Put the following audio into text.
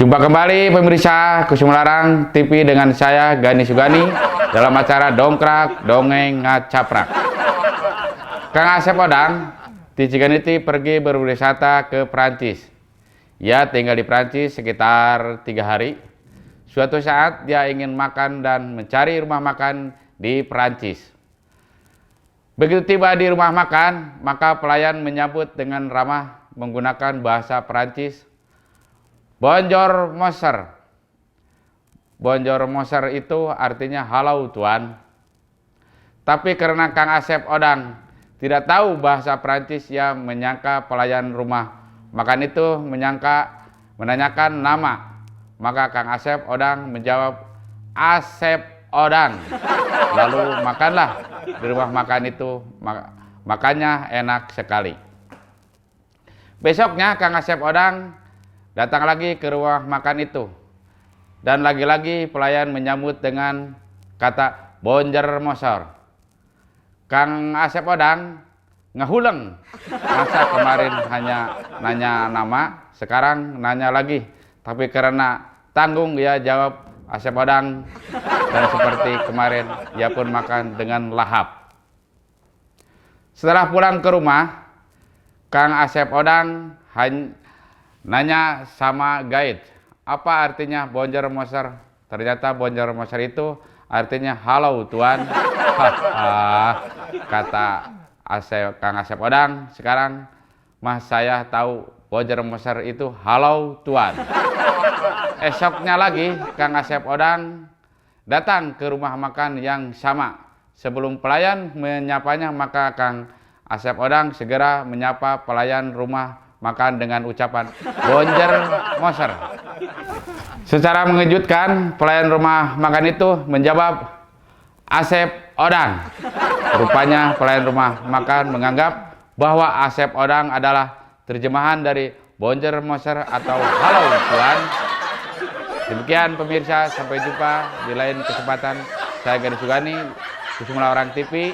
Jumpa kembali pemirsa Kusuma TV dengan saya Gani Sugani dalam acara Dongkrak Dongeng Ngacaprak. Kang Asep Odang di Ciganiti pergi berwisata ke Prancis. Ia tinggal di Prancis sekitar 3 hari. Suatu saat dia ingin makan dan mencari rumah makan di Prancis. Begitu tiba di rumah makan, maka pelayan menyambut dengan ramah menggunakan bahasa Prancis. Bonjour monsieur. Bonjour monsieur itu artinya halo tuan. Tapi karena Kang Asep Odang tidak tahu bahasa Prancis, ia menyangka pelayan rumah makan itu menanyakan nama. Maka Kang Asep Odang menjawab, Asep Odang. Lalu makanlah di rumah makan itu, makannya enak sekali. Besoknya Kang Asep Odang datang lagi ke rumah makan itu. Dan lagi-lagi pelayan menyambut dengan kata bonjour monsieur. Kang Asep Odang ngehuleng. Masa kemarin hanya nanya nama, sekarang nanya lagi. Tapi karena tanggung, ia jawab Asep Odang. Dan seperti kemarin, ia pun makan dengan lahap. Setelah pulang ke rumah, Kang Asep Odang nanya sama guide, apa artinya bonjour monsieur? Ternyata bonjour monsieur itu artinya halo tuan. Kata Kang Asep Odang, sekarang mas saya tahu bonjour monsieur itu halo tuan. Esoknya lagi Kang Asep Odang datang ke rumah makan yang sama. Sebelum pelayan menyapanya, maka Kang Asep Odang segera menyapa pelayan rumah makan dengan ucapan bonjour monsieur. Secara mengejutkan, pelayan rumah makan itu menjawab Asep Odang. Rupanya pelayan rumah makan menganggap bahwa Asep Odang adalah terjemahan dari bonjour monsieur atau halo tuan. Demikian pemirsa, sampai jumpa di lain kesempatan. Saya Gani Sugani, Kusuma TV.